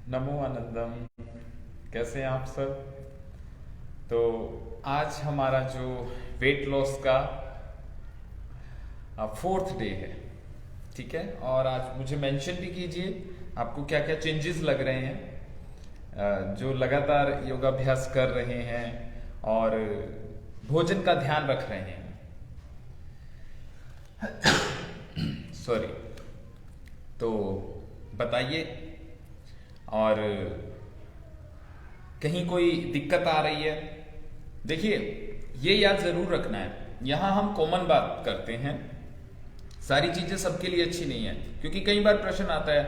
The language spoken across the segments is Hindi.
नमो आनंदम। कैसे हैं आप सब? तो आज हमारा जो वेट लॉस का फोर्थ डे है, ठीक है। और आज मुझे मेंशन भी कीजिए आपको क्या क्या चेंजेस लग रहे हैं, जो लगातार योगाभ्यास कर रहे हैं और भोजन का ध्यान रख रहे हैं। सॉरी। तो बताइए। और कहीं कोई दिक्कत आ रही है? देखिए, ये याद जरूर रखना है, यहां हम कॉमन बात करते हैं। सारी चीजें सबके लिए अच्छी नहीं है, क्योंकि कई बार प्रश्न आता है,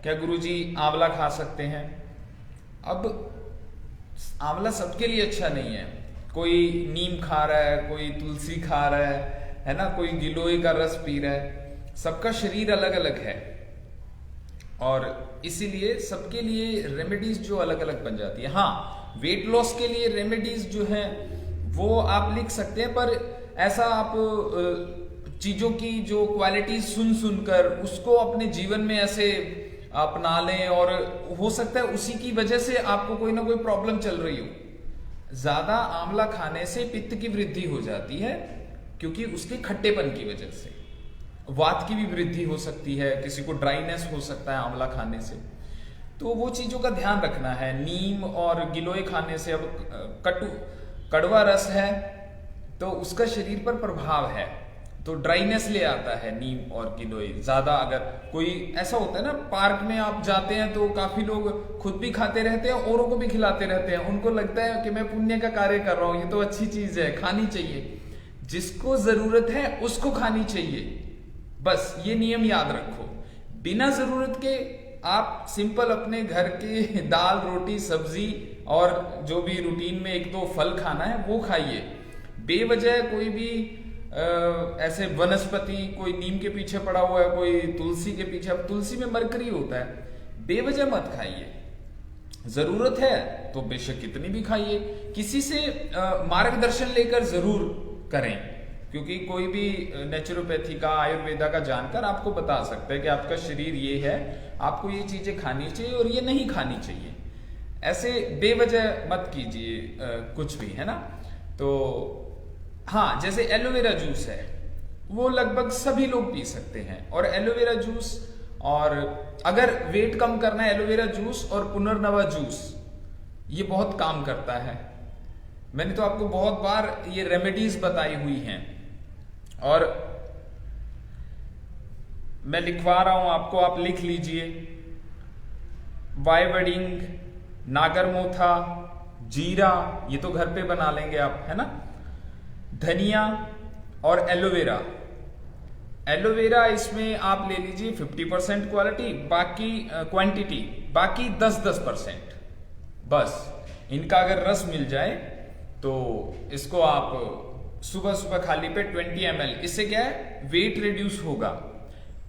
क्या गुरुजी आंवला खा सकते हैं? अब आंवला सबके लिए अच्छा नहीं है। कोई नीम खा रहा है, कोई तुलसी खा रहा है ना, कोई गिलोय का रस पी रहा है। सबका शरीर अलग अलग है और इसीलिए सबके लिए रेमेडीज जो अलग अलग बन जाती है। हाँ, वेट लॉस के लिए रेमेडीज जो है वो आप लिख सकते हैं, पर ऐसा आप चीजों की जो क्वालिटी सुन सुनकर उसको अपने जीवन में ऐसे अपना लें, और हो सकता है उसी की वजह से आपको कोई ना कोई प्रॉब्लम चल रही हो। ज्यादा आंवला खाने से पित्त की वृद्धि हो जाती है, क्योंकि उसके खट्टेपन की वजह से वात की भी वृद्धि हो सकती है, किसी को ड्राइनेस हो सकता है आंवला खाने से। तो वो चीजों का ध्यान रखना है। नीम और गिलोय खाने से, अब कड़वा रस है तो उसका शरीर पर प्रभाव है, तो ड्राइनेस ले आता है नीम और गिलोय ज्यादा। अगर कोई ऐसा होता है ना, पार्क में आप जाते हैं तो काफी लोग खुद भी खाते रहते हैं, औरों को भी खिलाते रहते हैं। उनको लगता है कि मैं पुण्य का कार्य कर रहा हूं, ये तो अच्छी चीज है, खानी चाहिए। जिसको जरूरत है उसको खानी चाहिए, बस ये नियम याद रखो। बिना जरूरत के आप सिंपल अपने घर के दाल रोटी सब्जी और जो भी रूटीन में एक दो फल खाना है वो खाइए। बेवजह कोई भी ऐसे वनस्पति, कोई नीम के पीछे पड़ा हुआ है, कोई तुलसी के पीछे, अब तुलसी में मरकरी होता है, बेवजह मत खाइए। जरूरत है तो बेशक कितनी भी खाइए। किसी से मार्गदर्शन लेकर जरूर करें, क्योंकि कोई भी नेचुरोपैथी का, आयुर्वेदा का जानकर आपको बता सकता है कि आपका शरीर ये है, आपको ये चीजें खानी चाहिए और ये नहीं खानी चाहिए। ऐसे बेवजह मत कीजिए कुछ भी, है ना। तो हाँ, जैसे एलोवेरा जूस है, वो लगभग सभी लोग पी सकते हैं। और एलोवेरा जूस, और अगर वेट कम करना है, एलोवेरा जूस और पुनर्नवा जूस ये बहुत काम करता है। मैंने तो आपको बहुत बार ये रेमेडीज बताई हुई हैं, और मैं लिखवा रहा हूं आपको, आप लिख लीजिए। वाइवडिंग, नागरमोथा, जीरा, ये तो घर पे बना लेंगे आप, है ना। धनिया और एलोवेरा। एलोवेरा इसमें आप ले लीजिए 50% क्वालिटी, बाकी क्वांटिटी, बाकी 10-10%। बस इनका अगर रस मिल जाए तो इसको आप सुबह सुबह खाली पे 20 ml, इससे क्या है, वेट रिड्यूस होगा।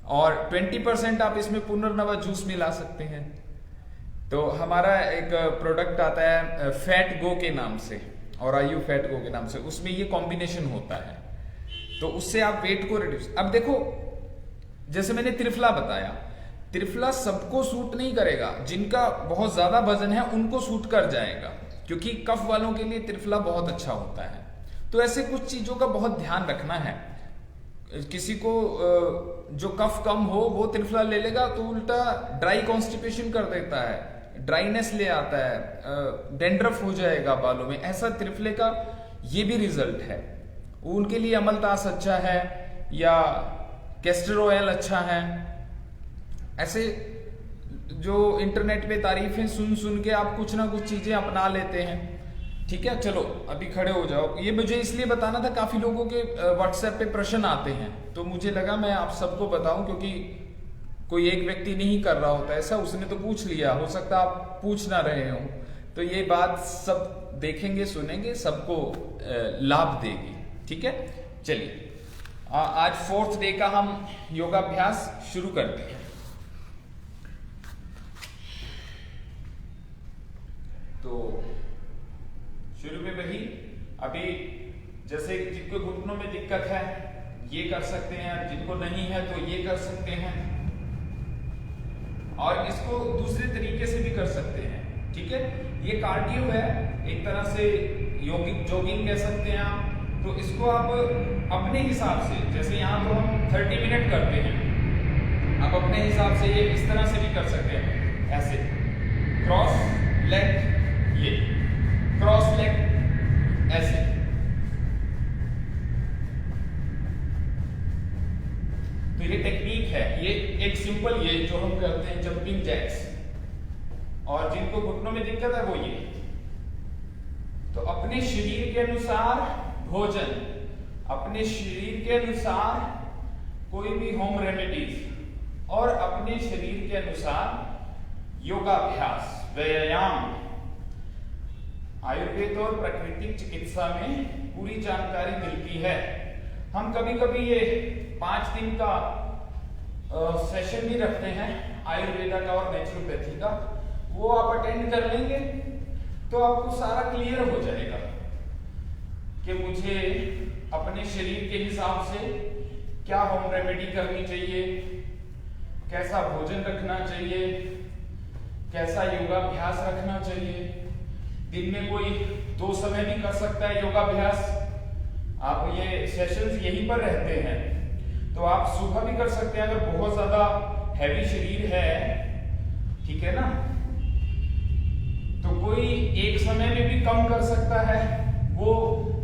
और 20% आप इसमें पुनर्नवा जूस मिला सकते हैं। तो हमारा एक प्रोडक्ट आता है फैट गो के नाम से, और आयु फैट गो के नाम से, उसमें ये कॉम्बिनेशन होता है, तो उससे आप वेट को रिड्यूस। अब देखो, जैसे मैंने त्रिफला बताया, त्रिफला सबको सूट नहीं करेगा। जिनका बहुत ज्यादा वजन है उनको सूट कर जाएगा, क्योंकि कफ वालों के लिए त्रिफला बहुत अच्छा होता है। तो ऐसे कुछ चीजों का बहुत ध्यान रखना है। किसी को जो कफ कम हो वो त्रिफला ले लेगा तो उल्टा ड्राई कॉन्स्टिपेशन कर देता है, ड्राइनेस ले आता है, डेंड्रफ हो जाएगा बालों में। ऐसा त्रिफले का ये भी रिजल्ट है। उनके लिए अमलतास अच्छा है या कैस्टर ऑयल अच्छा है। ऐसे जो इंटरनेट पे तारीफें सुन सुन के आप कुछ ना कुछ चीजें अपना लेते हैं, ठीक है। चलो अभी खड़े हो जाओ। ये मुझे इसलिए बताना था, काफी लोगों के व्हाट्सएप पे प्रश्न आते हैं, तो मुझे लगा मैं आप सबको बताऊं, क्योंकि कोई एक व्यक्ति नहीं कर रहा होता ऐसा, उसने तो पूछ लिया, हो सकता आप पूछ ना रहे हो। तो ये बात सब देखेंगे सुनेंगे, सबको लाभ देगी, ठीक है। चलिए आज फोर्थ डे का हम योगाभ्यास शुरू करते हैं। तो शुरू में वही, अभी जैसे जिनको घुटनों में दिक्कत है ये कर सकते हैं, जिनको नहीं है तो ये कर सकते हैं, और इसको दूसरे तरीके से भी कर सकते हैं। ठीक है, ये कार्डियो है, एक तरह से योगिक जॉगिंग कह सकते हैं आप। तो इसको आप अपने हिसाब से, जैसे यहाँ तो हम 30 मिनट करते हैं, आप अपने हिसाब से ये इस तरह से भी कर सकते हैं, ऐसे क्रॉस लेग, ये क्रॉस लेग, ऐसे। तो ये टेक्निक है, ये एक सिंपल, ये जो हम करते हैं जंपिंग जैक्स। और जिनको घुटनों में दिक्कत है वो ये। तो अपने शरीर के अनुसार भोजन, अपने शरीर के अनुसार कोई भी होम रेमेडीज और अपने शरीर के अनुसार योगाभ्यास, व्यायाम। आयुर्वेद और प्राकृतिक चिकित्सा में पूरी जानकारी मिलती है। हम कभी कभी ये 5 दिन का सेशन भी रखते हैं आयुर्वेदा का और नेचुरोपैथी का, वो आप अटेंड कर लेंगे तो आपको सारा क्लियर हो जाएगा कि मुझे अपने शरीर के हिसाब से क्या होम रेमेडी करनी चाहिए, कैसा भोजन रखना चाहिए, कैसा योगाभ्यास रखना चाहिए। दिन में कोई 2 समय भी कर सकता है योगाभ्यास। आप ये सेशंस यहीं पर रहते हैं तो आप सुबह भी कर सकते हैं अगर बहुत ज्यादा हैवी शरीर है, ठीक है ना। तो कोई एक समय में भी कम कर सकता है, वो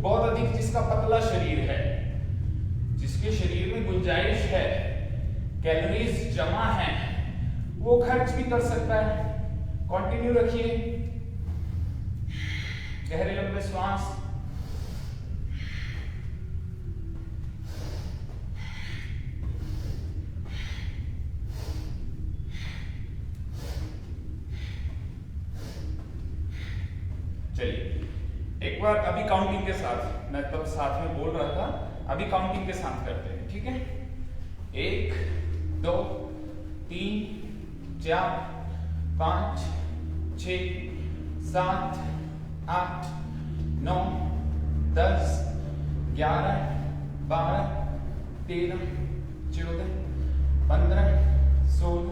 बहुत अधिक जिसका पतला शरीर है, जिसके शरीर में गुंजाइश है, कैलोरीज जमा है, वो खर्च भी कर सकता है। कंटिन्यू रखिए, गहरे लंबे श्वास। चलिए एक बार अभी काउंटिंग के साथ, मैं तब साथ में बोल रहा था, अभी काउंटिंग के साथ करते हैं, ठीक है। 1 2 3 4 5 6 7 8 9 10 11 12 13 14 15 16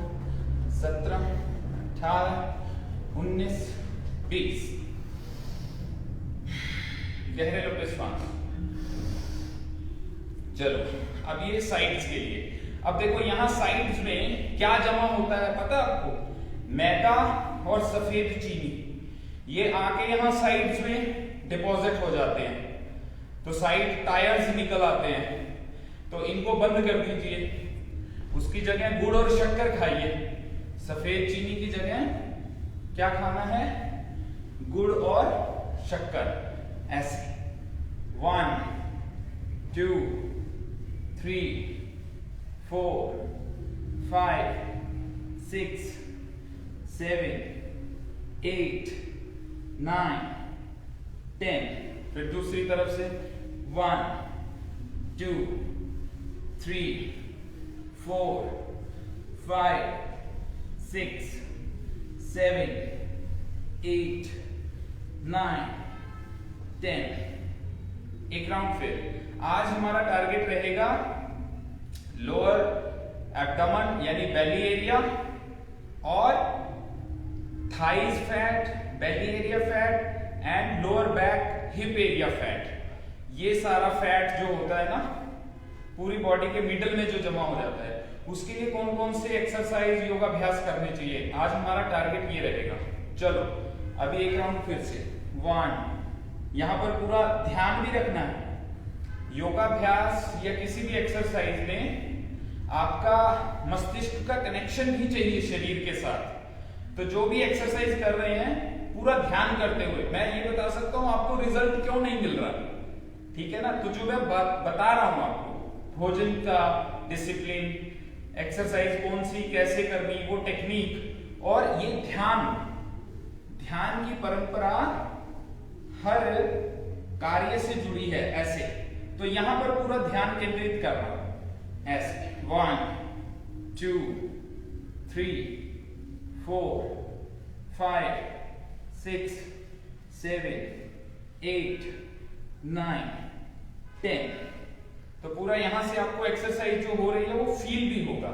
17 18 19 20। गहरे लंबे श्वास। चलो अब ये साइड्स के लिए, अब देखो यहां साइड्स में क्या जमा होता है पता है आपको? मैदा और सफेद चीनी, ये आके यहां साइड्स में डिपॉजिट हो जाते हैं, तो साइड टायर्स निकल आते हैं, तो इनको बंद कर दीजिए। उसकी जगह गुड़ और शक्कर खाइए। सफेद चीनी की जगह क्या खाना है? गुड़ और शक्कर। ऐसे 1 2 3 4 5 6 7 8 9 10। फिर दूसरी तरफ से 1 2 3 4 5 6 7 8 9 10। एक राउंड फिर। आज हमारा टारगेट रहेगा लोअर एब्डोमेन यानी बेली एरिया और thighs fat, belly area fat and lower back hip area fat. ये सारा फैट जो होता है ना पूरी बॉडी के मिडल में जो जमा हो जाता है, उसके लिए कौन कौन से एक्सरसाइज योगाभ्यास करने चाहिए, आज हमारा टारगेट ये रहेगा। चलो अभी एक राउंड फिर से। 1, यहां पर पूरा ध्यान भी रखना है। योगाभ्यास या किसी भी एक्सरसाइज में आपका मस्तिष्क का कनेक्शन भी चाहिए शरीर के साथ। तो जो भी एक्सरसाइज कर रहे हैं पूरा ध्यान करते हुए, मैं ये बता सकता हूं आपको रिजल्ट क्यों नहीं मिल रहा, ठीक है ना। तो जो मैं बता रहा हूं आपको, भोजन का डिसिप्लिन, एक्सरसाइज कौन सी कैसे करनी, वो टेक्निक, और ये ध्यान की परंपरा हर कार्य से जुड़ी है। ऐसे तो यहां पर पूरा ध्यान केंद्रित कर रहा हूं। ऐसे 1 2 3 4 5 6 7 8 9 10। तो पूरा यहां से आपको एक्सरसाइज जो हो रही है वो फील भी होगा,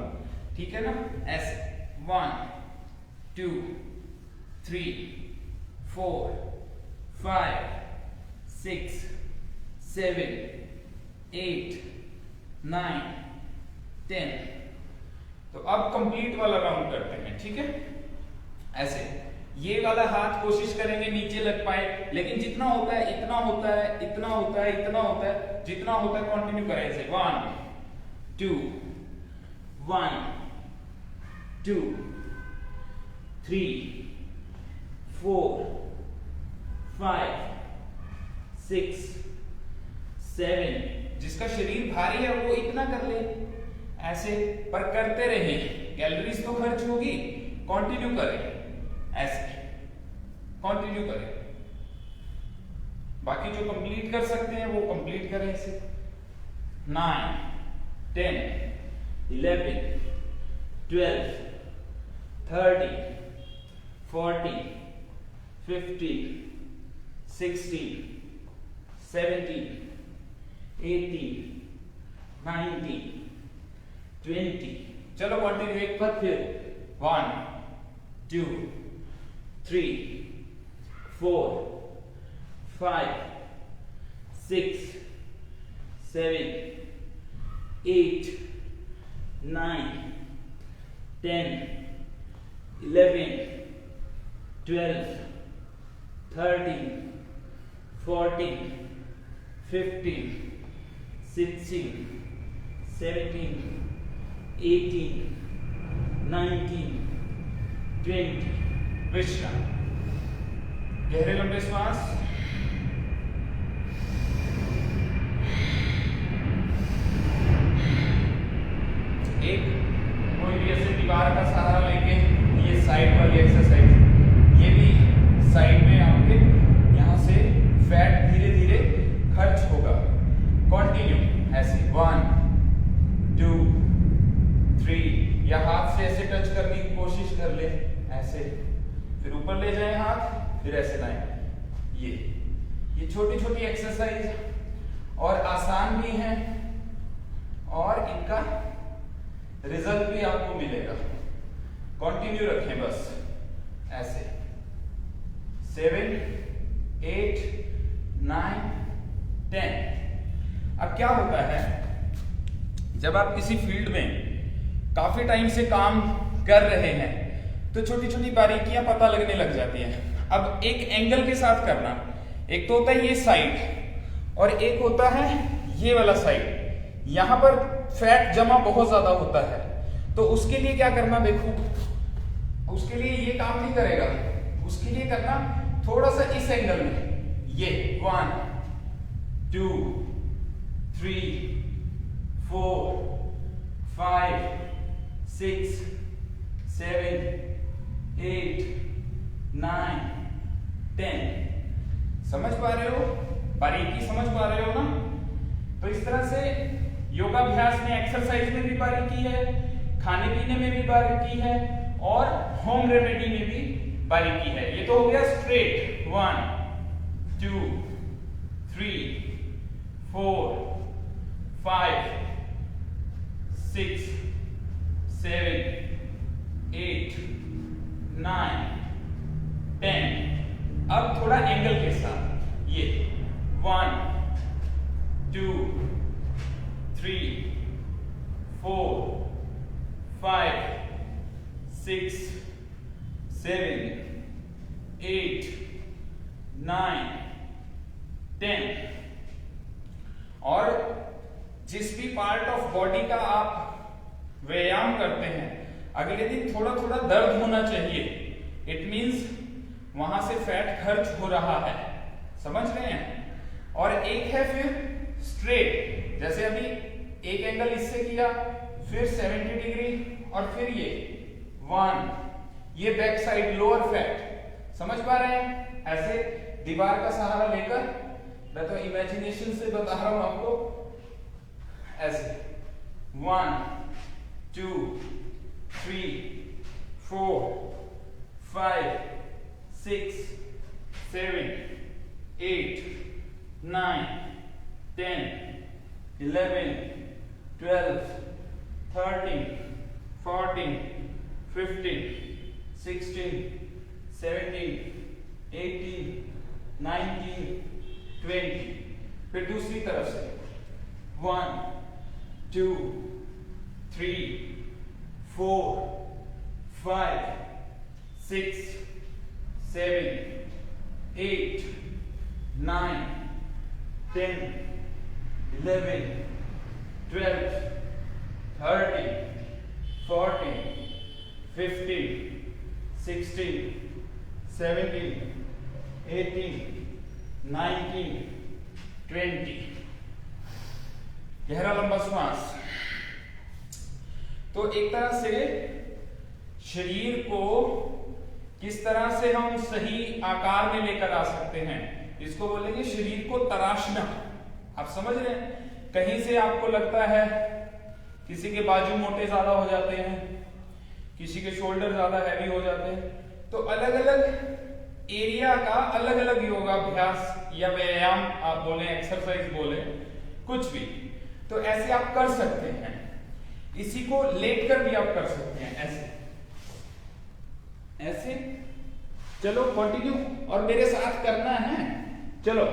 ठीक है ना। ऐसे 1 2 3 4 5 6 7 8 9 10। तो अब कंप्लीट वाला राउंड करते हैं, ठीक है। ऐसे ये वाला हाथ कोशिश करेंगे नीचे लग पाए, लेकिन जितना होता है इतना होता है, इतना होता है, इतना होता है, जितना होता है कंटिन्यू करें ऐसे। 1 2 1 2 3 4 5 6 7। जिसका शरीर भारी है वो इतना कर ले ऐसे, पर करते रहे, कैलोरीज तो खर्च होगी, कंटिन्यू करें ऐसे, कंटिन्यू करें। बाकी जो कंप्लीट कर सकते हैं वो कंप्लीट करें ऐसे। 9 10 11 12 13 14 15 16 17 18 19 20। चलो कंटिन्यू एक बार फिर। 1 2 3 4 5 6 7 8 9 10 11 12 13 14 15 16 17 18 19 20। विश्राम। गहरे लंबे श्वास। एक कोई भी ऐसे दीवार का सहारा लेके, ये साइड वाली एक्सरसाइज, ये भी साइड में आपके यहाँ से फैट धीरे धीरे खर्च होगा। कंटिन्यू ऐसे। 1 2 3। या हाथ से ऐसे टच करने की कोशिश कर ले ऐसे, फिर ऊपर ले जाए हाथ, फिर ऐसे लाएं। ये छोटी छोटी एक्सरसाइज और आसान भी हैं और इनका रिजल्ट भी आपको मिलेगा। कंटिन्यू रखें बस ऐसे। 7 8 9 10। अब क्या होता है, जब आप किसी फील्ड में काफी टाइम से काम कर रहे हैं तो छोटी छोटी बारीकियां पता लगने लग जाती हैं। अब एक एंगल के साथ करना, एक तो होता है ये साइड और एक होता है ये वाला साइड। यहां पर फैट जमा बहुत ज्यादा होता है, तो उसके लिए क्या करना, देखो उसके लिए ये काम नहीं करेगा, उसके लिए करना थोड़ा सा इस एंगल में। ये 1 2 3 4 5 6 7 8 9 10। समझ पा रहे हो, बारीकी समझ पा रहे हो ना। तो इस तरह से योगाभ्यास में, एक्सरसाइज में भी बारीकी है, खाने पीने में भी बारीकी है और होम रेमेडी में भी बारीकी है। ये तो हो गया स्ट्रेट। 1 2 3 4 5 6 7 8 9 10। अब थोड़ा एंगल के साथ ये 1 2 3 4 5 6 7 8 9 10। और जिस भी पार्ट ऑफ बॉडी का आप व्यायाम करते हैं, अगले दिन थोड़ा थोड़ा दर्द होना चाहिए। इट मींस वहां से फैट खर्च हो रहा है, समझ रहे हैं। और एक है फिर स्ट्रेट, जैसे अभी एक एंगल इससे किया, फिर 70 डिग्री और फिर ये 1, ये बैक साइड लोअर फैट। समझ पा रहे हैं। ऐसे दीवार का सहारा लेकर, मैं तो इमेजिनेशन से बता रहा हूं आपको, ऐसे 1 2 3 4 5 6 7 8 9 10 11 12 13 14 15 16 17 18, 19, 20। फिर दूसरी तरफ से 1, 2, 3, 4, 5, 6, 7, 8, 9, 10, 11, 12, 13, 14, 15, 16, 17, 18, 19, 20। गहरा लंबा श्वास। तो एक तरह से शरीर को किस तरह से हम सही आकार में लेकर आ सकते हैं, इसको बोलेंगे शरीर को तराशना। आप समझ रहे हैं? कहीं से आपको लगता है किसी के बाजू मोटे ज्यादा हो जाते हैं, किसी के शोल्डर ज्यादा हैवी हो जाते हैं, तो अलग अलग एरिया का अलग अलग योगाभ्यास या व्यायाम आप बोले, एक्सरसाइज बोले, कुछ भी, तो ऐसे आप कर सकते हैं। इसी को लेटकर भी आप कर सकते हैं, ऐसे ऐसे। चलो कंटिन्यू, और मेरे साथ करना है। चलो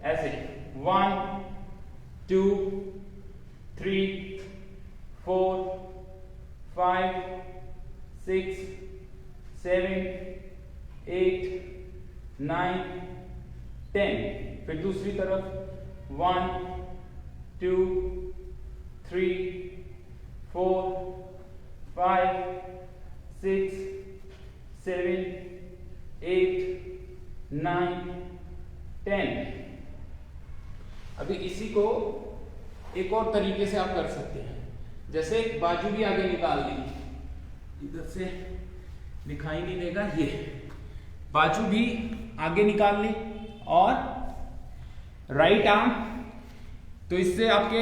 ऐसे 1, 2, 3, 4, 5, 6, 7, 8, 9, 10। फिर दूसरी तरफ 1, 2, 3, 4, 5, 6, 7, 8, 9, 10। अभी इसी को एक और तरीके से आप कर सकते हैं। जैसे बाजू भी आगे निकाल ली, इधर से दिखाई नहीं देगा, ये बाजू भी आगे निकाल ली, और राइट आर्म, तो इससे आपके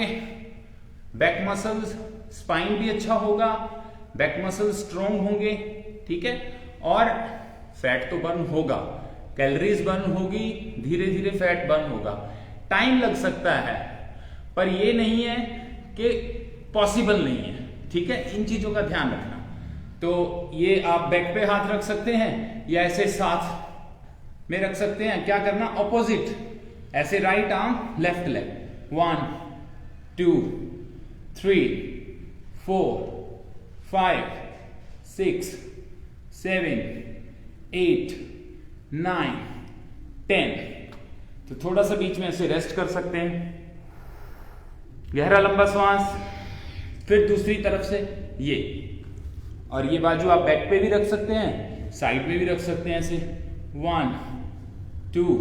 बैक मसल्स, स्पाइन भी अच्छा होगा, बैक मसल्स स्ट्रॉन्ग होंगे, ठीक है, और फैट तो बर्न होगा, कैलोरीज बर्न होगी, धीरे धीरे फैट बर्न होगा। टाइम लग सकता है, पर ये नहीं है कि पॉसिबल नहीं है, ठीक है, इन चीजों का ध्यान रखना। तो ये आप बैक पे हाथ रख सकते हैं, या ऐसे साथ में रख सकते हैं। क्या करना? ऑपोजिट, ऐसे राइट आर्म लेफ्ट लेग, 1, 2, 3, 4, 5, 6, 7, 8, 9, 10। तो थोड़ा सा बीच में ऐसे रेस्ट कर सकते हैं, गहरा लंबा श्वास। फिर दूसरी तरफ से ये, और ये बाजू आप बैक पे भी रख सकते हैं, साइड में भी रख सकते हैं, ऐसे 1, 2,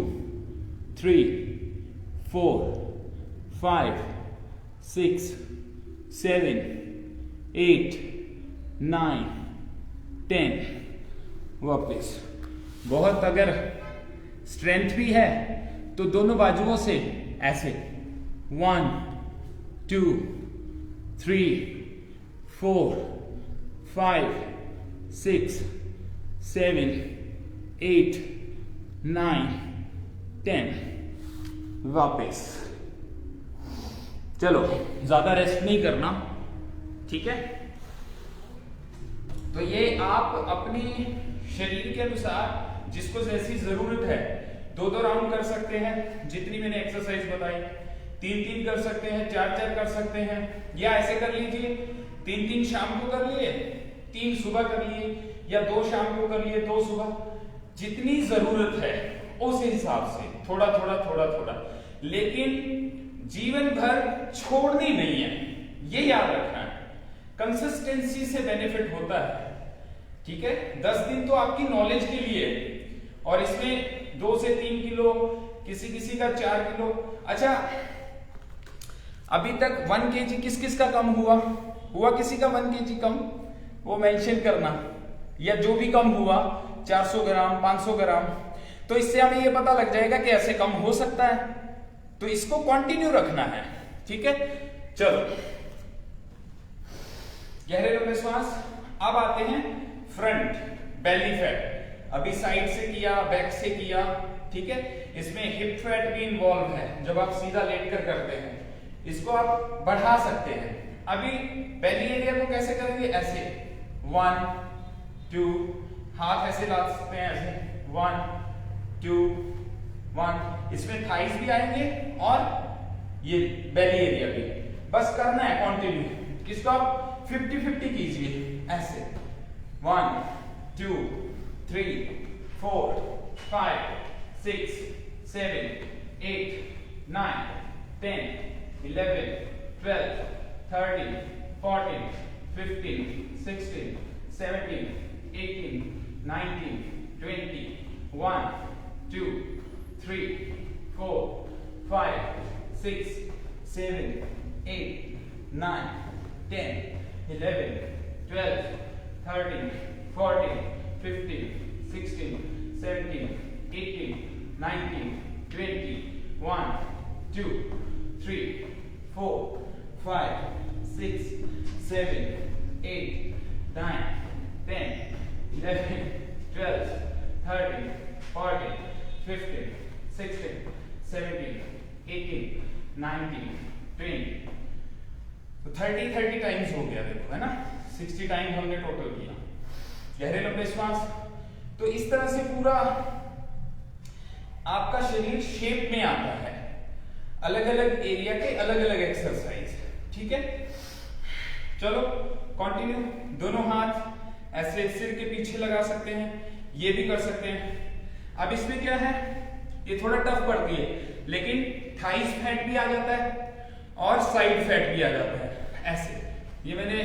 3, 4, 5, 6, 7, 8, 9, 10। वापस। बहुत अगर स्ट्रेंथ भी है तो दोनों बाजुओं से ऐसे 1, 2, 3, 4, 5, 6, 7, 8, 9, 10। वापस। चलो, ज्यादा रेस्ट नहीं करना, ठीक है। तो ये आप अपनी शरीर के अनुसार जिसको जैसी जरूरत है 2-2 राउंड कर सकते हैं, जितनी मैंने एक्सरसाइज बताई, 3-3 कर सकते हैं, 4-4 कर सकते हैं, या ऐसे कर लीजिए 3-3 शाम को कर लिए, 3 सुबह कर लिए, या 2 शाम को कर लिए, 2 सुबह, जितनी जरूरत है उस हिसाब से थोड़ा थोड़ा थोड़ा थोड़ा, लेकिन जीवन भर छोड़नी नहीं है, ये याद रखना है। कंसिस्टेंसी से बेनिफिट होता है, ठीक है। 10 दिन तो आपकी नॉलेज के लिए, और इसमें 2 से 3 किलो, किसी का 4 किलो। अच्छा, अभी तक 1 kg किस किस का कम हुआ किसी का 1 kg कम, वो मेंशन करना, या जो भी कम हुआ 400 ग्राम 500 ग्राम, तो इससे हमें ये पता लग जाएगा कि ऐसे कम हो सकता है। तो इसको कंटिन्यू रखना है, ठीक है। चलो, गहरे लंबे श्वास। अब आते हैं फ्रंट बेली फैट। अभी साइड से किया, बैक से किया, ठीक है। इसमें हिप फैट भी इन्वॉल्व है, जब आप सीधा लेटकर करते हैं, इसको आप बढ़ा सकते हैं। अभी बेली एरिया को कैसे करेंगे? ऐसे 1, 2, हाथ ऐसे ला सकते हैं, ऐसे 1, 2 1। इसमें थाइस भी आएंगे और ये बेली एरिया भी। बस करना है कंटिन्यू। किसको आप 50-50 कीजिए ऐसे। 1 2 3 4 5 6 7 8 9 10 11 12 13 14 15 16 17 18 19 20 1 2 3 4 5 6 7 8 9 10 11 12 13 14 15 16 17 18 19 20 1 2 3 4 5 6 7 8 9 10 11 12 13 14 15 16 17 18 19 20। तो 30 टाइम्स हो गया, देखो है ना। 60 टाइम हमने टोटल किया। गहरे लंबे श्वास। तो इस तरह से पूरा आपका शरीर शेप में आता है। अलग अलग एरिया के अलग अलग एक्सरसाइज, ठीक है। चलो कंटिन्यू। दोनों हाथ ऐसे सिर के पीछे लगा सकते हैं, ये भी कर सकते हैं। अब इसमें क्या है, ये थोड़ा टफ पड़ती है, लेकिन थाइस फैट भी आ जाता है और साइड फैट भी आ जाता है ऐसे। ये मैंने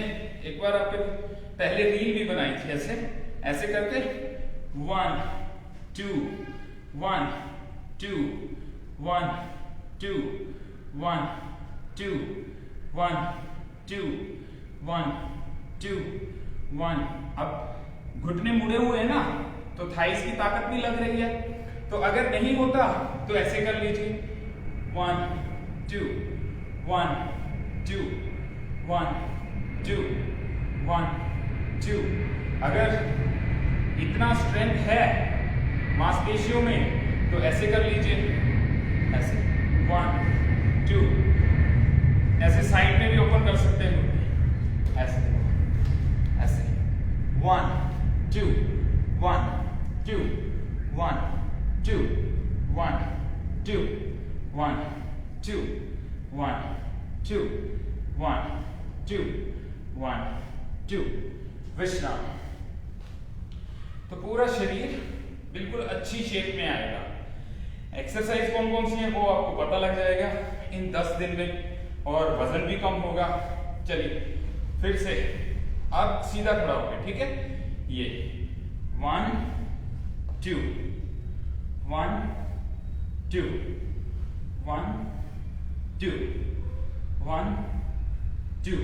एक बार आपके पहले रील भी बनाई थी ऐसे ऐसे करके। 1 2 1 2 1 2 1 2 1 2 1 2 1। अब घुटने मुड़े हुए हैं ना, तो थाइस की ताकत भी लग रही है। तो अगर नहीं होता तो ऐसे कर लीजिए। 1 2 1 2 1 2 1 2। अगर इतना स्ट्रेंथ है मांसपेशियों में तो ऐसे कर लीजिए, ऐसे 1 2। ऐसे साइड में भी ओपन कर सकते हैं, ऐसे ऐसे 1 2 1 2 1 2 1 2 1 2 1 2 1 2 1 2। विश्राम। तो पूरा शरीर बिल्कुल अच्छी शेप में आएगा। एक्सरसाइज कौन कौन सी है वो आपको पता लग जाएगा इन 10 दिन में, और वजन भी कम होगा। चलिए फिर से अब सीधा खड़ा होकर, ठीक है। ये 1 2 1 2 1 2 1 2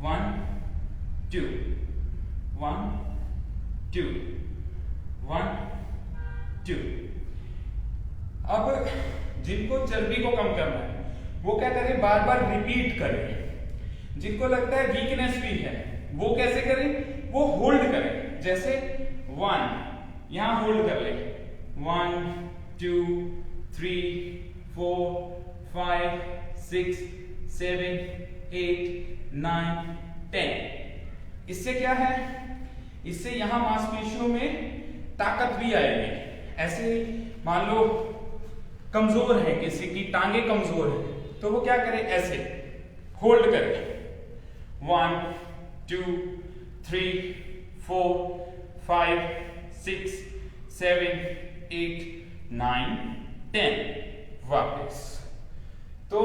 1 2 1 2 1 2। अब जिनको चर्बी को कम करना है वो क्या करें, बार बार रिपीट करें। जिनको लगता है वीकनेस भी है वो कैसे करें, वो होल्ड करें। जैसे 1 यहां होल्ड कर ले, 1 2 3 4 5 6 7 8 9 10। इससे क्या है, इससे यहां मांसपेशियों में ताकत भी आएगी। ऐसे मान लो कमजोर है, किसी की टांगे कमजोर है, तो वो क्या करे, ऐसे होल्ड करे। 1 2 3 4 5 6 7 8 9 10। वापस। तो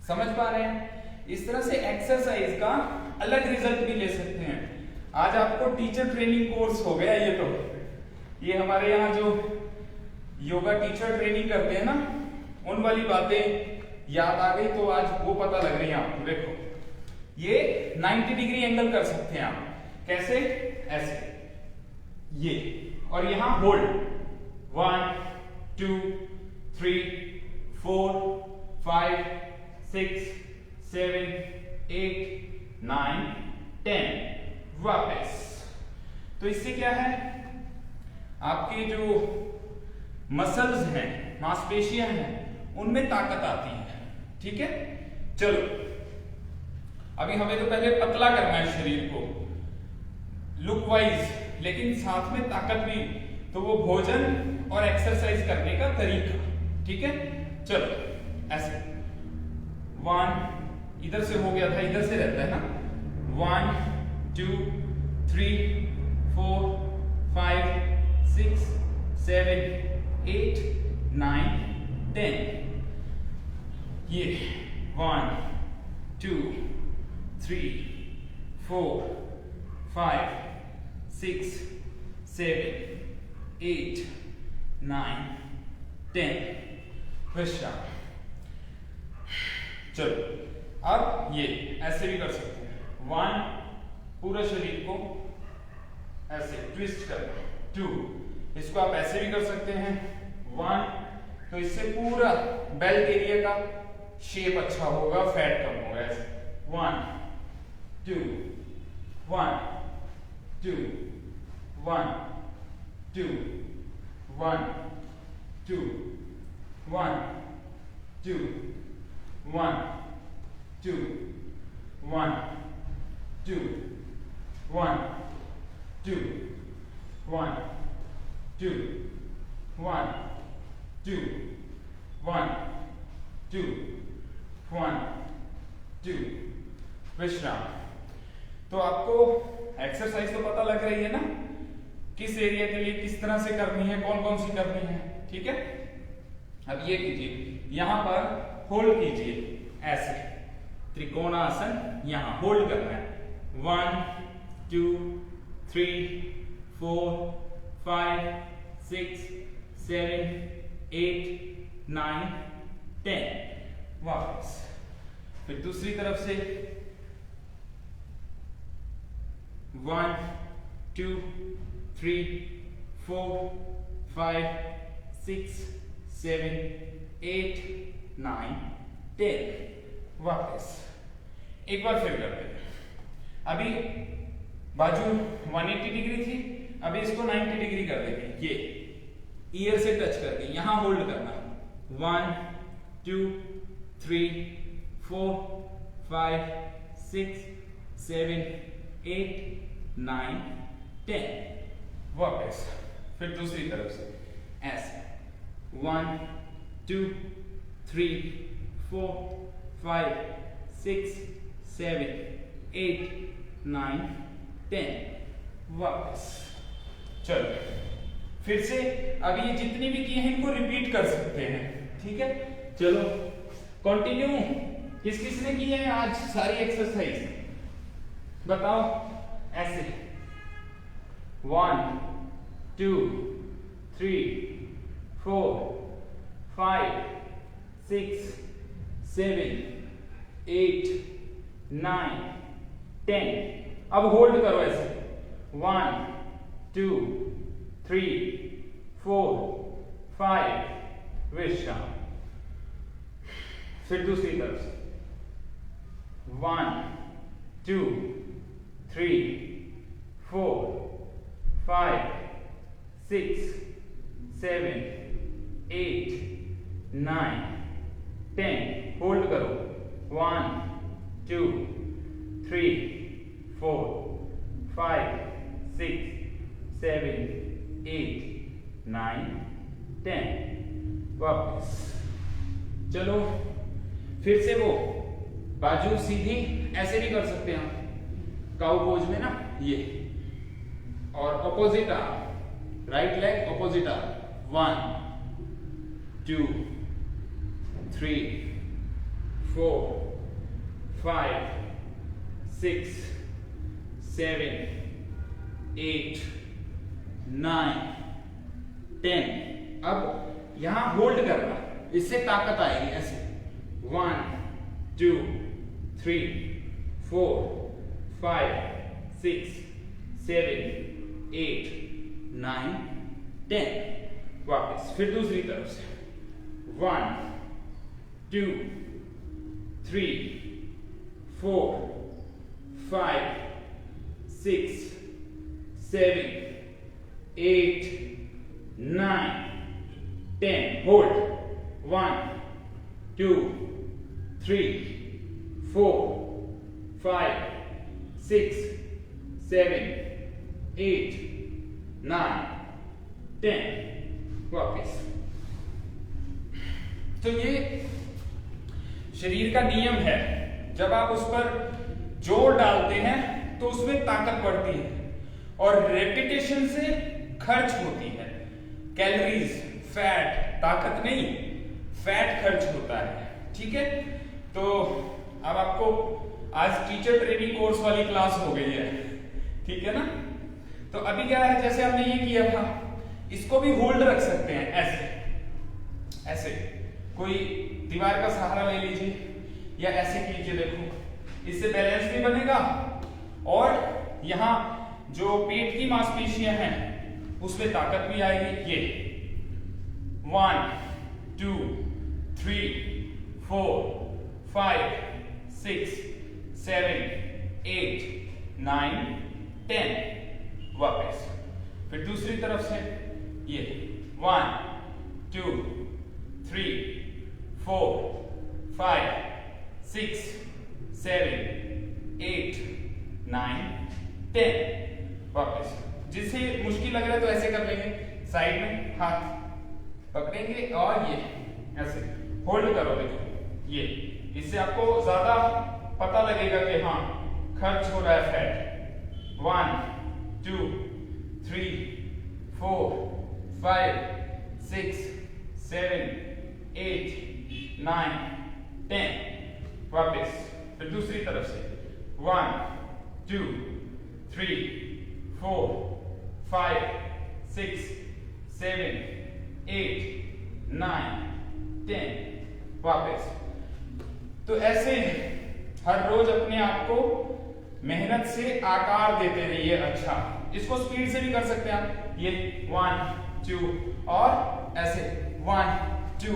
समझ पा रहे हैं, इस तरह से एक्सरसाइज का अलग रिजल्ट भी ले सकते हैं। आज आपको टीचर ट्रेनिंग कोर्स हो गया ये। तो ये हमारे यहाँ जो योगा टीचर ट्रेनिंग करते हैं ना, उन वाली बातें याद आ गई, तो आज वो पता लग रही है आपको। देखो ये 90 डिग्री एंगल कर सकते हैं आप। कैसे, ऐसे ये, और यहां होल्ड 1 2 3 4 5 6 7 8 9 10। वापस। तो इससे क्या है, आपके जो मसल्स हैं, मांसपेशियां हैं, उनमें ताकत आती है। ठीक है, चलो अभी हमें तो पहले पतला करना है शरीर को लुक वाइज, लेकिन साथ में ताकत भी तो वो भोजन और एक्सरसाइज करने का तरीका, ठीक है। चलो ऐसे 1 इधर से हो गया था, इधर से रहता है ना, 1 2 3 4 5 6 7 8 9 10, ये 1 2 3 4 5 6 7 8 9 10, विश्राम। चलो अब ये ऐसे भी कर सकते हैं, 1 पूरा शरीर को ऐसे ट्विस्ट करना, 2 इसको आप ऐसे भी कर सकते हैं, 1 तो इससे पूरा बेल्ट एरिया का शेप अच्छा होगा, फैट कम होगा, ऐसे 1 2 1 2 1 2 1 2 1 2 1 2 1 2 1 2 1 2 1 2 1 2 1 2, विश्राम। तो आपको एक्सरसाइज तो पता लग रही है ना, किस एरिया के लिए किस तरह से करनी है, कौन कौन सी करनी है, ठीक है। अब ये कीजिए, यहां पर होल्ड कीजिए, ऐसे त्रिकोणासन यहां होल्ड करना है, 1 2 3 4 5 6 7 8 9 10, वापस। फिर दूसरी तरफ से 1 2 3 4 5 6 7 8 9 10, वापस। एक बार फिर करते हैं। अभी बाजू 180 डिग्री थी, अभी इसको 90 डिग्री कर देंगे, ये ईयर से टच करके यहां होल्ड करना, 1 2 3 4 5 6 7 8 9 10, वापस। फिर दूसरी तरफ से ऐसे 1 2 3 4 5 6 7 8 9 10, वापस। चलो फिर से अभी ये जितनी भी की हैं इनको रिपीट कर सकते हैं, ठीक है। चलो कंटिन्यू, किस किस ने की है आज सारी एक्सरसाइज बताओ, ऐसे 1 2 3 4 5 6 7 8 9 10, अब होल्ड करो ऐसे, 1 2 3 4 5, विश्राम। फिर दूसरी तरफ से 1 2 3 4 5 6 7 8 9 10, होल्ड करो, 1 2 3 4 5 6 7 8 9 10, वापस। चलो फिर से वो बाजू सीधी ऐसे भी कर सकते हैं हम काउ पोज में ना, ये, और opposite arm, right leg opposite arm, 1 2 3 4 5 6 7 8 9 10, अब यहां होल्ड करना, इससे ताकत आएगी, ऐसे 1 2 3 4 5 6 7 8 9 10, वापस। फिर दूसरी तरफ से 1 2 3 4 5 6 7 8 9 10, होल्ड, 1 2 3 4 5 6 7 8 9 10 वापस। तो ये शरीर का नियम है, जब आप उस पर जोर डालते हैं तो उसमें ताकत बढ़ती है और रेपिटेशन से खर्च होती है। कैलोरीज, फैट, ताकत नहीं, फैट खर्च होता है। ठीक है, तो अब आपको आज टीचर ट्रेनिंग कोर्स वाली क्लास हो गई है, ठीक है ना। तो अभी क्या है, जैसे हमने ये किया था, इसको भी होल्ड रख सकते हैं ऐसे ऐसे, कोई दीवार का सहारा ले लीजिए या ऐसे कीजिए, देखो इससे बैलेंस भी बनेगा और यहां जो पेट की मांसपेशियां हैं उसमें ताकत भी आएगी। ये 1 2 3 4 5 6 7 8 9 10 वापस। फिर दूसरी तरफ से ये 1 2 3 4 5 6 7 8 9 10 वापस। जिससे मुश्किल लग रहा है तो ऐसे कर लेंगे, साइड में हाथ पकड़ेंगे और ये ऐसे होल्ड करो, देखो ये, इससे आपको ज्यादा पता लगेगा कि हाँ खर्च हो रहा है फैट। 1 2 3 4 5 6 7 8 9 10 वापस। फिर दूसरी तरफ से 1 2 3 4 5 6 7 8 9 10 वापस। तो ऐसे हर रोज अपने आप को मेहनत से आकार देते रहिए। अच्छा, इसको स्पीड से भी कर सकते हैं आप, ये 1 2 और ऐसे 1 2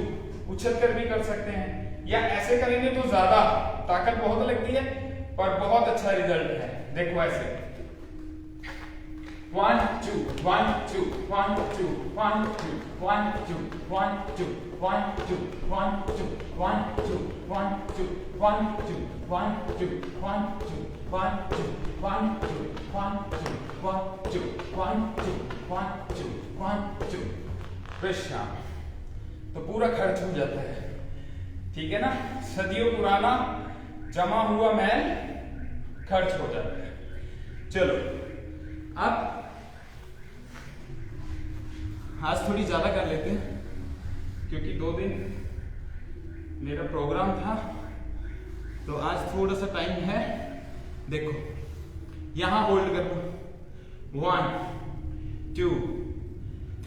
उछल कर भी कर सकते हैं, या ऐसे करेंगे तो ज्यादा ताकत बहुत लगती है पर बहुत अच्छा रिजल्ट है। देखो ऐसे 1 2 1 2 1 2 1 2 1 2 1 2 1 2 1 2 1 2 1 2 1 2 1 2 1 2 1 2 1 2 1 2 1 2 1 2 1 2 1 2 विश्राम। तो पूरा खर्च हो जाता है, ठीक है ना। सदियों पुराना जमा हुआ मैल खर्च हो जाता है। चलो अब आज थोड़ी ज्यादा कर लेते हैं क्योंकि 2 दिन मेरा प्रोग्राम था, तो आज थोड़ा सा टाइम है। देखो यहां होल्ड करो, 1 2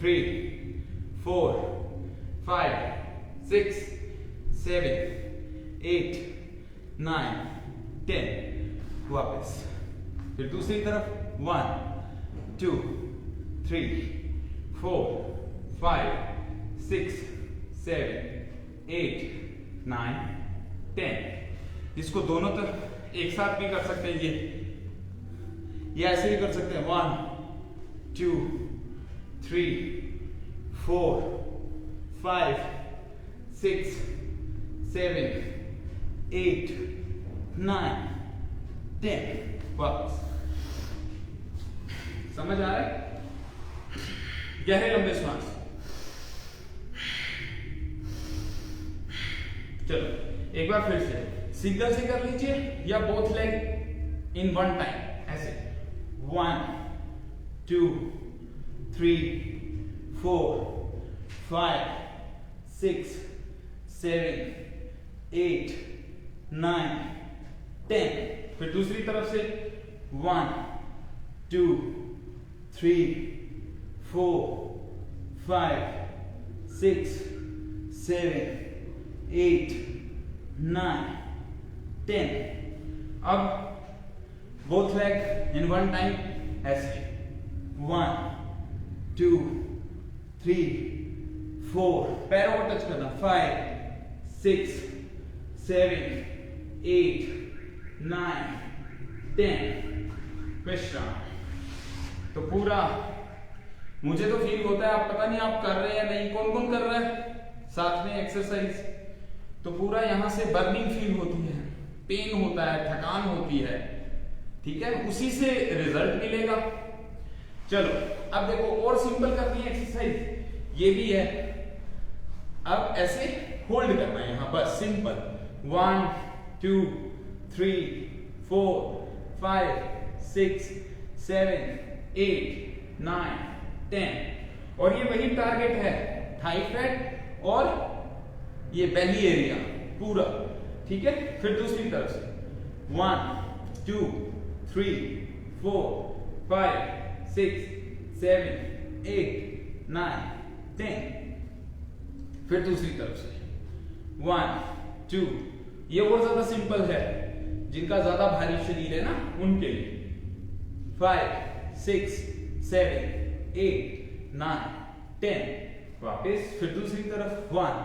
3 4 5 6 7 8 9 10 वापस। फिर दूसरी तरफ 1 2 3 4 5 6 7 8 9 10। इसको दोनों तरफ एक साथ भी कर सकते हैं, ये ऐसे भी कर सकते हैं, 1 2 3 4 5 6 7 8 9 10 वापस। समझ आ रहा है? गहरे लंबे श्वास। चलो एक बार फिर से सिंगल से कर लीजिए या both leg in one time, ऐसे 1 2 3 4 5 6 7 8 9 10। फिर दूसरी तरफ से 1 2 3 4 5 6 7 8 9 10। अब both leg in one time, ऐसे 1 2 3 4, पैरों को टच करना, 5 6 7 8 9 10 विश्राम। तो पूरा मुझे तो फील होता है, आप पता नहीं आप कर रहे हैं या नहीं, कौन कौन कर रहा है साथ में एक्सरसाइज, तो पूरा यहां से बर्निंग फील होती है, पेन होता है, थकान होती है, ठीक है, उसी से रिजल्ट मिलेगा। चलो अब देखो और सिंपल करनी है एक्सरसाइज, ये भी है। अब ऐसे होल्ड करना है यहां, बस सिंपल 1 2 3 4 5 6 7 8 9 10 और ये वही टारगेट है, थाई फैट और ये बेली एरिया पूरा, ठीक है। फिर दूसरी तरफ से 1 2 3 4 5 6 7 8 9 10 फिर दूसरी तरफ से 1 2, ये और ज्यादा सिंपल है, जिनका ज्यादा भारी शरीर है ना उनके लिए 5 6 7 8 9 10 वापस फिर दूसरी तरफ 1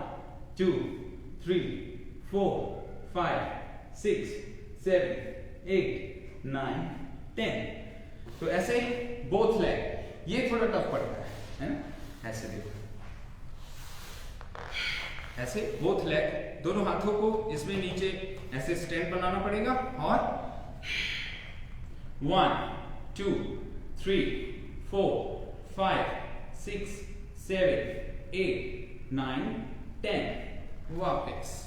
2 3 4 5 6 7 8 9 10। तो ऐसे बोथ लेग, ये थोड़ा टफ पड़ता है ना, ऐसे देखो, ऐसे बोथ लेग, दोनों हाथों को इसमें नीचे ऐसे स्टैंड बनाना पड़ेगा और 1 2 3 4 5 6 7 8 9 10 वापस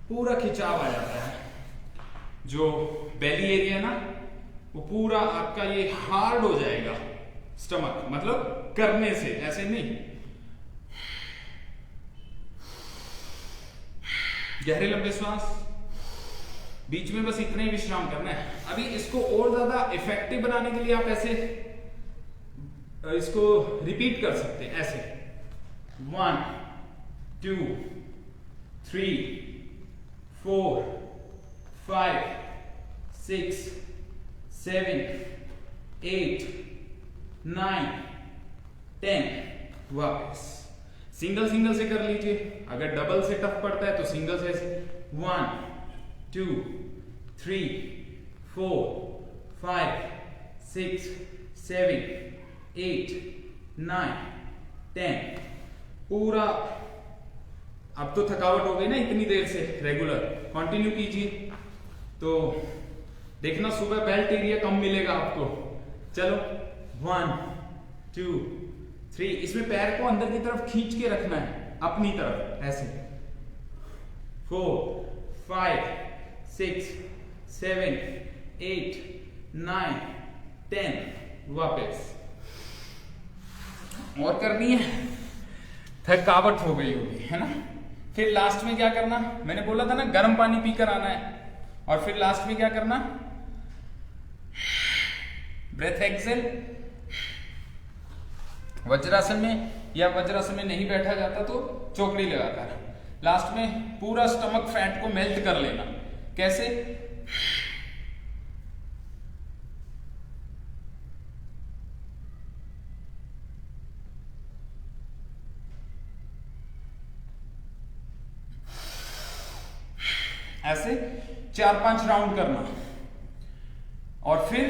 पूरा खिंचाव आ जाता है। जो बेली एरिया ना वो पूरा आपका ये हार्ड हो जाएगा, स्टमक मतलब करने से, ऐसे नहीं। गहरे लंबे श्वास, बीच में बस इतना ही विश्राम करना है। अभी इसको और ज्यादा इफेक्टिव बनाने के लिए आप ऐसे इसको रिपीट कर सकते हैं, ऐसे 1 2 3 4 5 6 7 8 9 10 वापस। सिंगल सिंगल से कर लीजिए, अगर डबल से टफ पड़ता है तो सिंगल से 1 2 3 4 5 6 7 8 9 10 पूरा। अब तो थकावट हो गई ना इतनी देर से, रेगुलर कंटिन्यू कीजिए तो देखना सुबह बेल्ट एरिया कम मिलेगा आपको। चलो 1 2 3, इसमें पैर को अंदर की तरफ खींच के रखना है अपनी तरफ, ऐसे 4 5 6 7 8 9 10 वापस। और करनी है, थकावट हो गई होगी है ना। फिर लास्ट में क्या करना, मैंने बोला था ना गर्म पानी पीकर आना है, और फिर लास्ट में क्या करना, ब्रेथ एक्सेल। वज्रासन में या वज्रासन में नहीं बैठा जाता तो चौकड़ी लगाकर लास्ट में पूरा स्टमक फैट को मेल्ट कर लेना। कैसे, ऐसे 4-5 राउंड करना, और फिर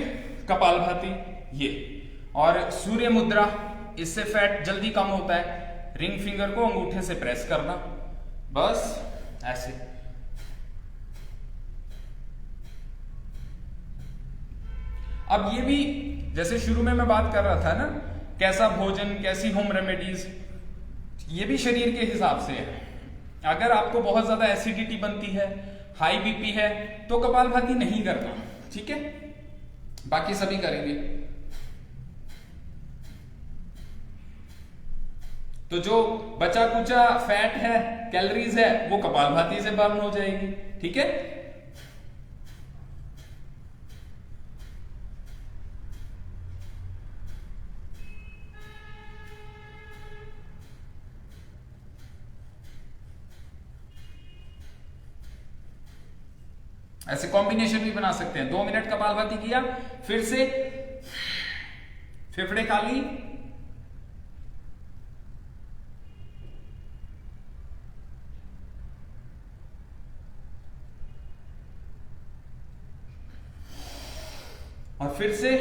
कपालभाति ये, और सूर्य मुद्रा, इससे फैट जल्दी कम होता है। रिंग फिंगर को अंगूठे से प्रेस करना, बस ऐसे। अब ये भी जैसे शुरू में मैं बात कर रहा था ना, कैसा भोजन, कैसी होम रेमेडीज, ये भी शरीर के हिसाब से है। अगर आपको बहुत ज्यादा एसिडिटी बनती है, हाई बीपी है, तो कपालभाति नहीं करना, ठीक है। बाकी सभी करेंगे। तो जो बचा कुचा फैट है, कैलोरीज है, वो कपालभाति से बर्न हो जाएगी, ठीक है। ऐसे कॉम्बिनेशन भी बना सकते हैं। 2 मिनट कपालभाति किया, फिर से फेफड़े खाली, और फिर से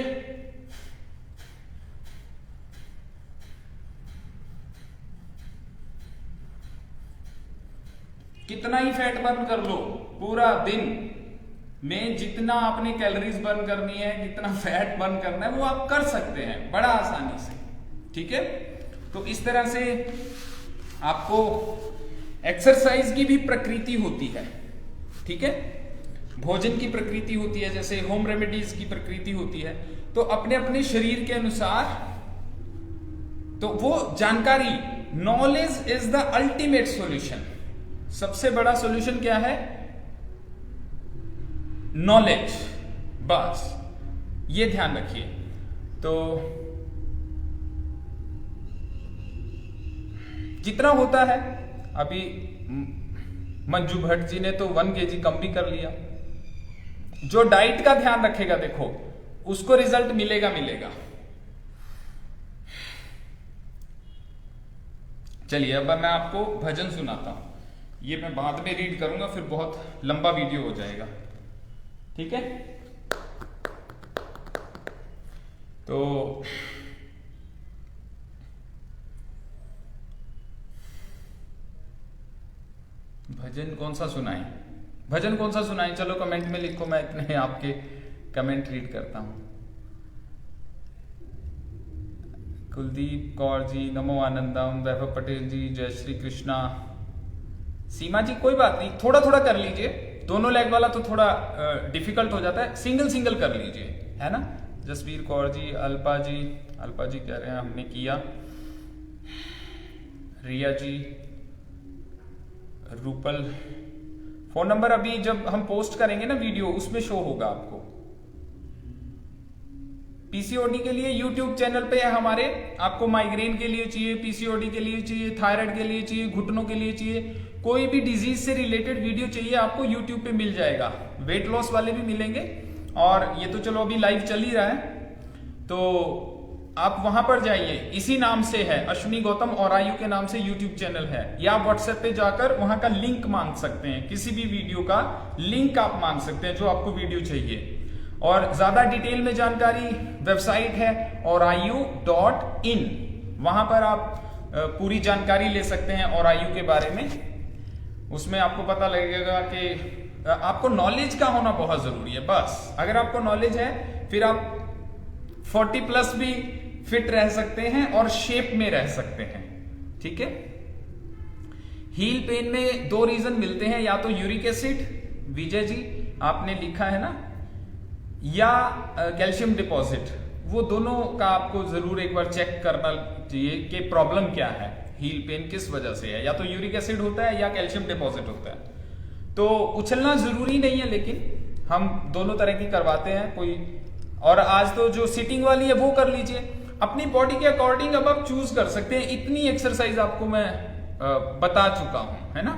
कितना ही फैट बर्न कर लो, पूरा दिन में जितना आपने कैलोरीज बर्न करनी है, जितना फैट बर्न करना है, वो आप कर सकते हैं बड़ा आसानी से, ठीक है। तो इस तरह से आपको एक्सरसाइज की भी प्रकृति होती है, ठीक है, भोजन की प्रकृति होती है, जैसे होम रेमेडीज की प्रकृति होती है। तो अपने अपने शरीर के अनुसार, तो वो जानकारी, knowledge is the ultimate solution. सबसे बड़ा सॉल्यूशन क्या है? नॉलेज, बस ये ध्यान रखिए। तो जितना होता है, अभी मंजू भट्ट जी ने तो 1 kg कम भी कर लिया। जो डाइट का ध्यान रखेगा, देखो उसको रिजल्ट मिलेगा मिलेगा। चलिए अब मैं आपको भजन सुनाता हूं। ये मैं बाद में रीड करूंगा, फिर बहुत लंबा वीडियो हो जाएगा, ठीक है। तो भजन कौन सा सुनाएं? भजन कौन सा सुनाएं? चलो कमेंट में लिखो, मैं इतने आपके कमेंट रीड करता हूं। कुलदीप कौर जी, नमो आनंदम, वैभव पटेल जी, जय श्री कृष्णा। सीमा जी कोई बात नहीं, थोड़ा थोड़ा कर लीजिए। दोनों लेग वाला तो थोड़ा डिफिकल्ट हो जाता है, सिंगल सिंगल कर लीजिए, है ना। जसवीर कौर जी, अल्पा जी कह रहे हैं हमने किया। रिया जी, रूपल, फोन नंबर अभी जब हम पोस्ट करेंगे ना वीडियो, उसमें शो होगा आपको। पीसीओडी के लिए यूट्यूब चैनल पे है हमारे। आपको माइग्रेन के लिए चाहिए, पीसीओडी के लिए चाहिए, थायराइड के लिए चाहिए, घुटनों के लिए चाहिए, कोई भी डिजीज से रिलेटेड वीडियो चाहिए आपको, यूट्यूब पे मिल जाएगा। वेट लॉस वाले भी मिलेंगे। और ये तो चलो अभी लाइव चल ही रहा है, तो आप वहां पर जाइए, इसी नाम से है, अश्विनी गौतम और आयु के नाम से यूट्यूब चैनल है। या आप व्हाट्सएप पे जाकर वहां का लिंक मांग सकते हैं, किसी भी वीडियो का लिंक आप मांग सकते हैं जो आपको वीडियो चाहिए। और ज्यादा डिटेल में जानकारी, वेबसाइट है aurayu.in, वहां पर आप पूरी जानकारी ले सकते हैं aurayu के बारे में। उसमें आपको पता लगेगा कि आपको नॉलेज का होना बहुत जरूरी है। बस अगर आपको नॉलेज है, फिर आप 40+ भी फिट रह सकते हैं और शेप में रह सकते हैं, ठीक है। हील पेन में 2 रीजन मिलते हैं, या तो यूरिक एसिड, विजय जी आपने लिखा है ना, या कैल्शियम डिपॉजिट। वो दोनों का आपको जरूर एक बार चेक करना चाहिए कि प्रॉब्लम क्या है, हील पेन किस वजह से है। या तो यूरिक एसिड होता है या कैल्शियम डिपॉजिट होता है। तो उछलना जरूरी नहीं है, लेकिन हम दोनों तरह की करवाते हैं कोई। और आज तो जो सिटिंग वाली है वो कर लीजिए, अपनी बॉडी के अकॉर्डिंग अब आप चूज कर सकते हैं। इतनी एक्सरसाइज आपको मैं बता चुका हूं, है ना।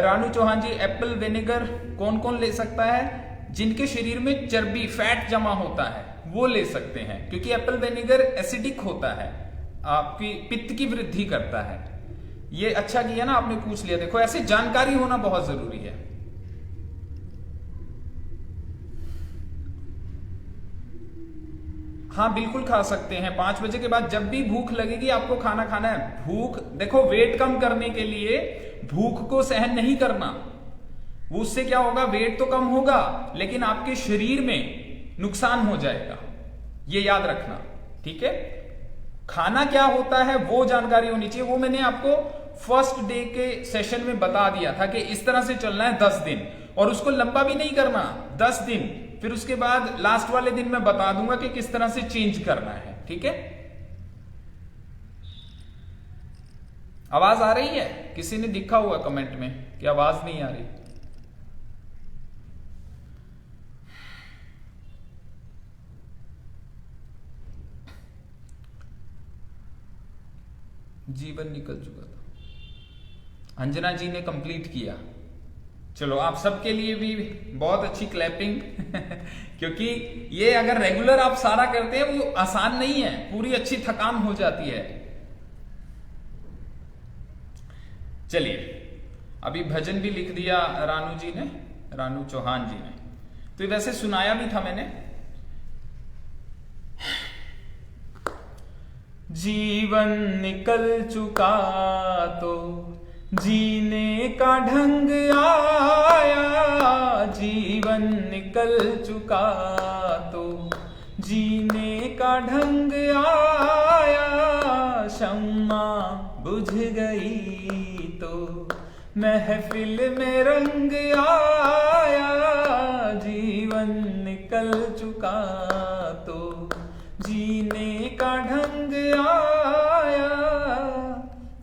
रानू चौहान जी, एप्पल विनेगर कौन कौन ले सकता है? जिनके शरीर में चर्बी, फैट जमा होता है, वो ले सकते हैं, क्योंकि एप्पल विनेगर एसिडिक होता है, आपकी पित्त की वृद्धि करता है। ये अच्छा किया ना आपने पूछ लिया। देखो ऐसे जानकारी होना बहुत जरूरी है। हाँ बिल्कुल खा सकते हैं, 5 बजे के बाद जब भी भूख लगेगी आपको खाना खाना है। भूख, देखो वेट कम करने के लिए भूख को सहन नहीं करना, वो उससे क्या होगा, वेट तो कम होगा लेकिन आपके शरीर में नुकसान हो जाएगा, ये याद रखना, ठीक है। खाना क्या होता है वो जानकारी होनी चाहिए। वो मैंने आपको फर्स्ट डे के सेशन में बता दिया था कि इस तरह से चलना है 10 दिन, और उसको लंबा भी नहीं करना, 10 दिन। फिर उसके बाद लास्ट वाले दिन मैं बता दूंगा कि किस तरह से चेंज करना है, ठीक है। आवाज आ रही है? किसी ने लिखा हुआ कमेंट में कि आवाज नहीं आ रही। जीवन निकल चुका था। अंजना जी ने कंप्लीट किया। चलो आप सबके लिए भी बहुत अच्छी क्लैपिंग क्योंकि ये अगर रेगुलर आप सारा करते हैं वो आसान नहीं है, पूरी अच्छी थकान हो जाती है। चलिए अभी भजन भी लिख दिया रानू जी ने, रानू चौहान जी ने, तो वैसे सुनाया भी था मैंने। जीवन निकल चुका तो जीने का ढंग आया, जीवन निकल चुका तो जीने का ढंग आया। शम्मा बुझ गई तो महफिल में रंग आया, जीवन निकल चुका तो जीने का ढंग आया।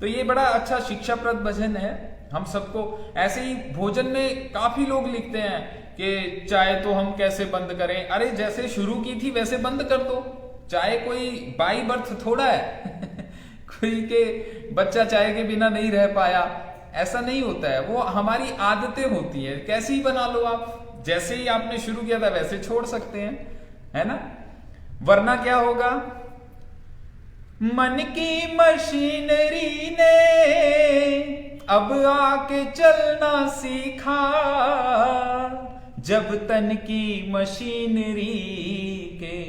तो ये बड़ा अच्छा शिक्षाप्रद भजन है हम सबको। ऐसे ही भोजन में काफी लोग लिखते हैं कि चाय तो हम कैसे बंद करें। अरे जैसे शुरू की थी वैसे बंद कर दो। चाय कोई बाई बर्थ थोड़ा है कोई के बच्चा चाय के बिना नहीं रह पाया, ऐसा नहीं होता है। वो हमारी आदतें होती है, कैसी ही बना लो आप। जैसे ही आपने शुरू किया था वैसे छोड़ सकते हैं, है ना। वरना क्या होगा, मन की मशीनरी ने अब आके चलना सीखा, जब तन की मशीनरी के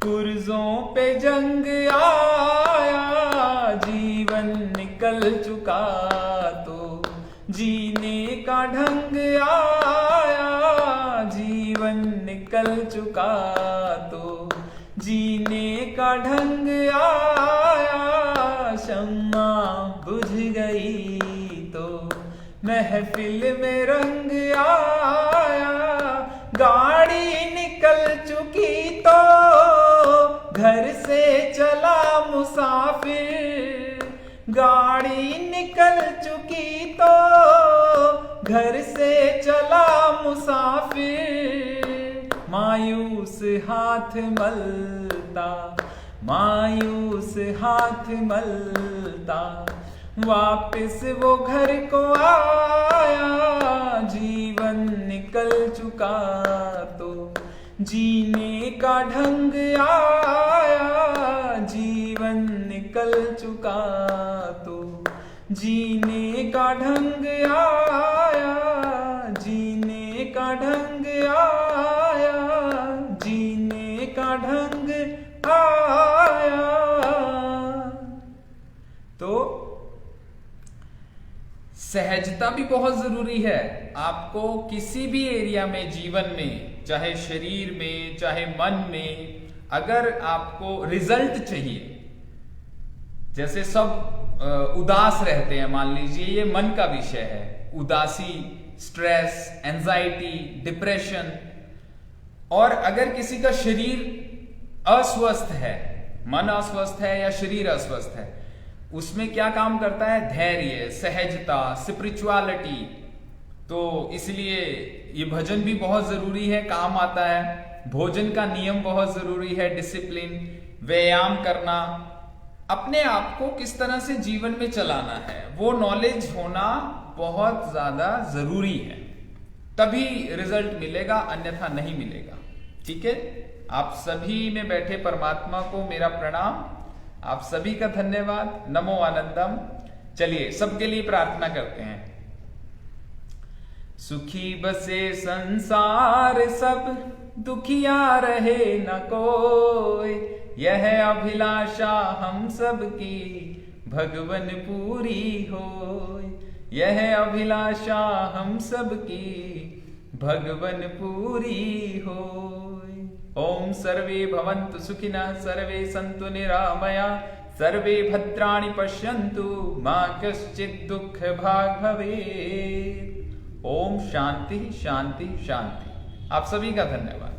पुर्जों पे जंग आया, जीवन निकल चुका तो जीने का ढंग आया, जीवन निकल चुका तो जीने का ढंग आया। शम्मा बुझ गई तो महफिल में रंग आया, गाड़ी निकल चुकी तो घर से चला मुसाफिर, गाड़ी निकल चुकी तो घर से चला मुसाफिर। मायूस हाथ मलता, मायूस हाथ मलता, वापस वो घर को आया, जीवन निकल चुका तो जीने का ढंग आया, जीवन निकल चुका तो जीने का ढंग आया, जीने का ढंग आया, जीने का ढंग आया। तो सहजता भी बहुत जरूरी है। आपको किसी भी एरिया में, जीवन में, चाहे शरीर में चाहे मन में, अगर आपको रिजल्ट चाहिए, जैसे सब उदास रहते हैं, मान लीजिए ये मन का विषय है, उदासी, स्ट्रेस, एंजाइटी, डिप्रेशन, और अगर किसी का शरीर अस्वस्थ है, मन अस्वस्थ है या शरीर अस्वस्थ है, उसमें क्या काम करता है, धैर्य, सहजता, स्पिरिचुअलिटी। तो इसलिए ये भजन भी बहुत जरूरी है, काम आता है। भोजन का नियम बहुत जरूरी है, डिसिप्लिन, व्यायाम करना, अपने आप को किस तरह से जीवन में चलाना है, वो नॉलेज होना बहुत ज्यादा जरूरी है। तभी रिजल्ट मिलेगा, अन्यथा नहीं मिलेगा। ठीक है, आप सभी में बैठे परमात्मा को मेरा प्रणाम, आप सभी का धन्यवाद। नमो आनंदम। चलिए सबके लिए प्रार्थना करते हैं। सुखी बसे संसार सब, दुखिया रहे न कोई, यह अभिलाषा हम सब की भगवन पूरी होय, यह अभिलाषा हम सब की भगवन पूरी होय। ओम सर्वे भवन्तु सुखिनः, सर्वे सन्तु निरामया, सर्वे भद्राणि पश्यन्तु, मा कश्चित् दुःख भाग् भवेत्। ओम शांति शांति शांति। आप सभी का धन्यवाद।